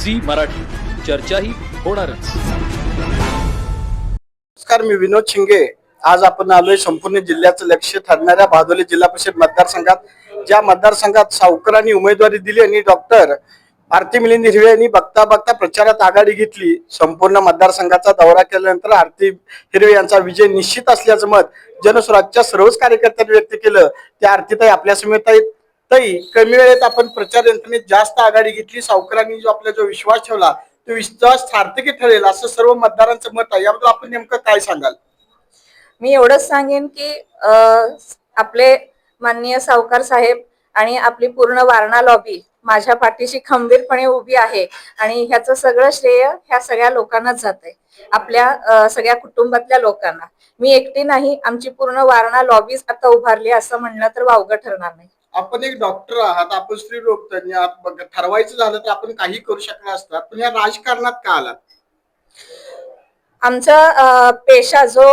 Zee Marathi, चर्चा ही होणारच। नमस्कार, मी विनोद शिंगे। आज आपण आलोय संपूर्ण जिल्ह्याचं लक्ष ठरणाऱ्या भादोली जिल्हा परिषद मतदारसंघात, ज्या मतदारसंघात सावकरांनी उमेदवारी दिली आणि डॉक्टर आरती मिलिंद हिरवे यांनी बघता बघता प्रचारात आघाडी घेतली। संपूर्ण मतदारसंघाचा दौरा केल्यानंतर आरती हिरवे यांचा विजय निश्चित असल्याचं मत जनस्वराज्यच्या सर्वच कार्यकर्त्यांनी व्यक्त केलं। त्या आरतीताई आपल्या समेत आहेत। ताई, कमी वेळेत आपण प्रचार यंत्रणेत जास्त आघाडी घेतली, सावकरांनी जो विश्वास ठेवला तो विश्वास सार्थकी ठरेल असं सर्व मतदारांचं मत आहे। याबद्दल आपण नेमकं काय सांगाल? मी एवढंच सांगेन की आपले माननीय सावकार साहेब आणि आपली पूर्ण वारणा लॉबी माझ्या पाठीशी खंबीरपणे उभी आहे आणि ह्याचं सगळं श्रेय ह्या सगळ्या लोकांनाच जात आहे, आपल्या सगळ्या कुटुंबातल्या लोकांना। मी एकटी नाही, आमची पूर्ण वारणा लॉबीज आता उभारली असं म्हणलं तर वावगं ठरणार नाही। आपण एक डॉक्टर आहात, आपण स्त्री रोग तज्ञ आहात, ठरवायचं झालं तर आपण काही करू शकला असतात, पण या राजकारणात का आलात? आमचा पेशा जो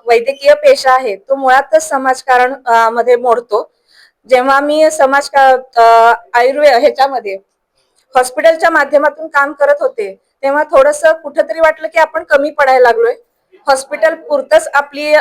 वैद्यकीय पेशा आहे तो मुळातच समाजकारण मध्ये मोडतो। जेव्हा मी आयुर्वेद ह्याच्यामध्ये हॉस्पिटलच्या माध्यमातून काम करत होते तेव्हा थोडंसं कुठंतरी वाटलं की आपण कमी पडायला लागलोय। हॉस्पिटल पुरतच आपली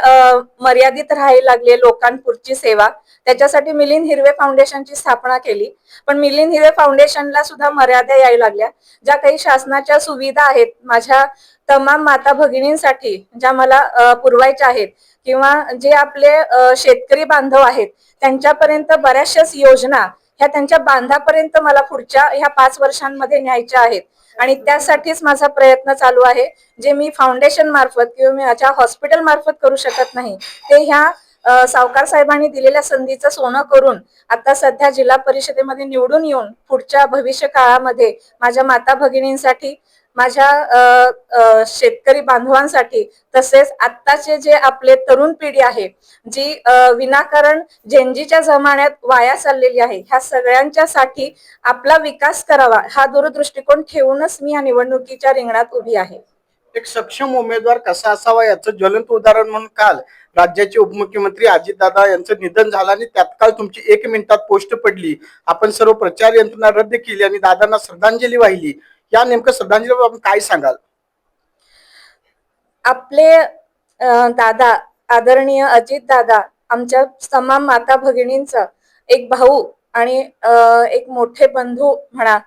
मर्यादित राहायला लागली लोकांपुरची सेवा। त्याच्यासाठी मिलिंद हिरवे फाउंडेशनची स्थापना केली, पण मिलिंद हिरवे फाउंडेशनला सुद्धा मर्यादा यायला लागल्या। ज्या काही शासनाच्या सुविधा आहेत माझ्या तमाम माता भगिनींसाठी ज्या मला पुरवायच्या आहेत, किंवा जे आपले शेतकरी बांधव आहेत त्यांच्यापर्यंत बऱ्याचशाच योजना ह्या त्यांच्या बांधापर्यंत मला पुढच्या ह्या 5 वर्षांमध्ये न्यायच्या आहेत आणि त्यासाठीच माझा प्रयत्न चालू आहे। जे मी फाउंडेशन मार्फत किंवा मी माझ्या हॉस्पिटल मार्फत करू शकत नाही ते ह्या सावकार साहेबांनी दिलेल्या संधीचं सोनं करून आता सध्या जिल्हा परिषदेमध्ये निवडून येऊन पुढच्या भविष्य काळामध्ये माझ्या माता भगिनींसाठी, माझ्या शेतकरी बांधवांसाठी, तसेच आत्ताचे जे आपले तरुण पिढी आहे जी विनाकारण जेनजीच्या जमान्यात वाया चाललेली आहे, ह्या सगळ्यांच्यासाठी आपला विकास करावा हा दूरदृष्टिकोन ठेवूनच मी या निवडणुकीच्या रिंगणात उभी आहे। एक सक्षम उमेदवार कसा असावा याचं ज्वलंत उदाहरण म्हणून काल राज्याचे उपमुख्यमंत्री अजितदादा यांचं निधन झालं आणि तत्काळ तुमची 1 मिनिटात पोस्ट पडली। आपण सर्व प्रचार यंत्रणा रद्द केली आणि दादांना श्रद्धांजली वाहिली। या नेमकं श्रद्धांजली आपण काय सांगाल? आपले दादा आदरणीय अजित दादा आमच्या तमाम माता भगिनींचा एक भाऊ आणि एक मोठे बंधू म्हणा,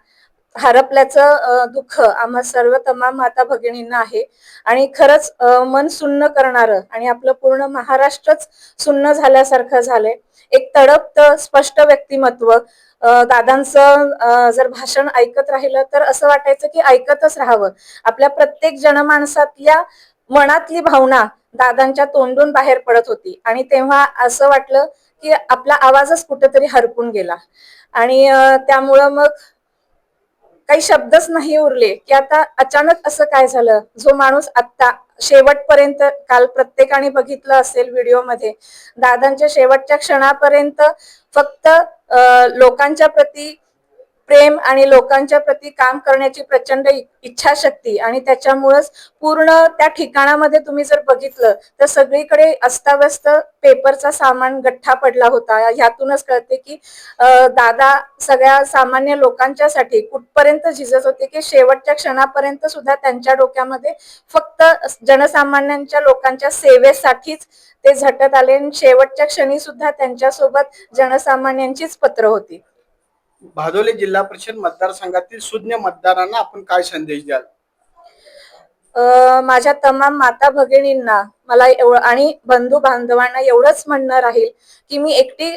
हरपल्याचं दुःख आम्हा सर्व तमाम माता भगिनींना आहे आणि खरंच मन सुन्न करणारं आणि आपलं पूर्ण महाराष्ट्रच सुन्न झाल्यासारखं झालंय। एक तडपत स्पष्ट व्यक्तिमत्व, दादांचं जर भाषण ऐकत राहिलं तर असं वाटायचं की ऐकतच राहावं। आपल्या प्रत्येक जनमानसातल्या मनातली भावना दादांच्या तोंडून बाहेर पडत होती आणि तेव्हा असं वाटलं की आपला आवाजच कुठेतरी हरपून गेला आणि त्यामुळं मग काही शब्दच नाही उरले की आता अचानक असं काय झालं। जो माणूस आता शेवटपर्यंत, काल प्रत्येकाने बघितलं असेल व्हिडिओमध्ये, दादांच्या शेवटच्या क्षणापर्यंत फक्त लोकांच्या प्रती प्रेम आणि लोकांच्या प्रती काम करण्याची प्रचंड इच्छाशक्ती आणि त्याच्यामुळेच पूर्ण त्या ठिकाणामध्ये तुम्ही जर बघितलं तर सगळीकडे अस्ताव्यस्त पेपरचा सामान गठ्ठा पडला होता। ह्यातूनच कळते की दादा सगळ्या सामान्य लोकांच्यासाठी कुठपर्यंत झिजत होते की शेवटच्या क्षणापर्यंत सुद्धा त्यांच्या डोक्यामध्ये फक्त जनसामान्यांच्या लोकांच्या सेवेसाठीच ते झटत आले आणि शेवटच्या क्षणी सुद्धा त्यांच्यासोबत जनसामान्यांचीच पत्र होती। भादोली जिल्हा परिषद मतदारसंघातील शून्य मतदारांना आपण काय संदेश द्याल? माझ्या तमाम माता भगिनींना मला आणि बंधू बांधवांना एवढंच म्हणणं राहील की मी एकटी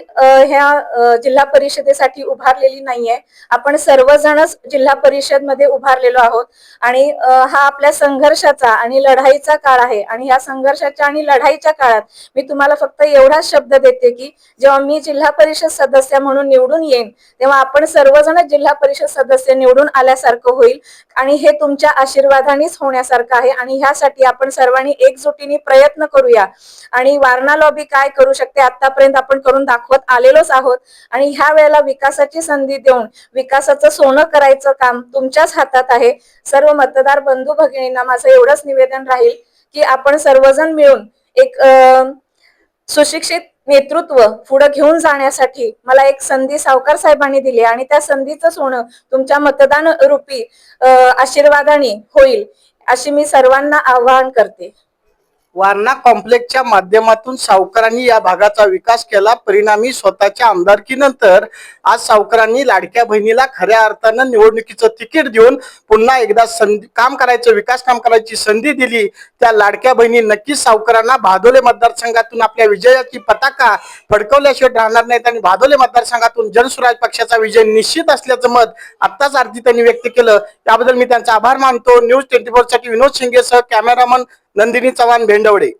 ह्या जिल्हा परिषदेसाठी उभारलेली नाहीये। आपण सर्वजणच जिल्हा परिषद मध्ये उभारलेलो आहोत आणि हा आपल्या संघर्षाचा आणि लढाईचा काळ आहे आणि ह्या संघर्षाच्या आणि लढाईच्या काळात मी तुम्हाला फक्त एवढाच शब्द देते की जेव्हा मी जिल्हा परिषद सदस्य म्हणून निवडून येईन तेव्हा आपण सर्वजण जिल्हा परिषद सदस्य निवडून आल्यासारखं होईल आणि हे तुमच्या आशीर्वादानेच होण्यासारखं आहे आणि ह्यासाठी आपण सर्वांनी एकजुटीने प्रयत्न करूया आणि वारणा लॉबी काय करू शकते आतापर्यंत आपण करून दाखवत आलेलोच आहोत आणि ह्या वेळेला विकासाची संधी देऊन विकासाचं सोनं करायचं काम तुमच्याच हातात आहे। सर्व मतदार बंधू भगिनींना माझं एवढंच निवेदन राहील की आपण सर्वजण मिळून एक सुशिक्षित नेतृत्व पुढे घेऊन जाण्यासाठी मला एक संधी सावकार साहेबांनी दिली आणि त्या संधीचं सोनं तुमच्या मतदान रूपी आशीर्वादाने होईल अशी मी सर्वांना आवाहन करते. वारणा कॉम्प्लेक्सच्या माध्यमातून सावकारांनी या भागाचा विकास केला. परिणामी स्वतःच्या आमदारकीनंतर आज सावकारांनी लाडक्या बहिणीला खऱ्या अर्थानं निवडणुकीचं तिकीट देऊन पुन्हा एकदा काम करायचं, विकास काम करायची संधी दिली. त्या लाडक्या बहिणी नक्कीच सावकारांना भादोले मतदारसंघातून आपल्या विजयाची पताका फडकवल्याशिवाय राहणार नाहीत आणि भादोले मतदारसंघातून जनसुराज पक्षाचा विजय निश्चित असल्याचं मत आत्ताच आरती त्यांनी व्यक्त केलं. त्याबद्दल मी त्यांचा आभार मानतो. न्यूज 24 साठी विनोद शिंगेसह कॅमेरामन नंदिनी चव्हाण, भेंडवडे.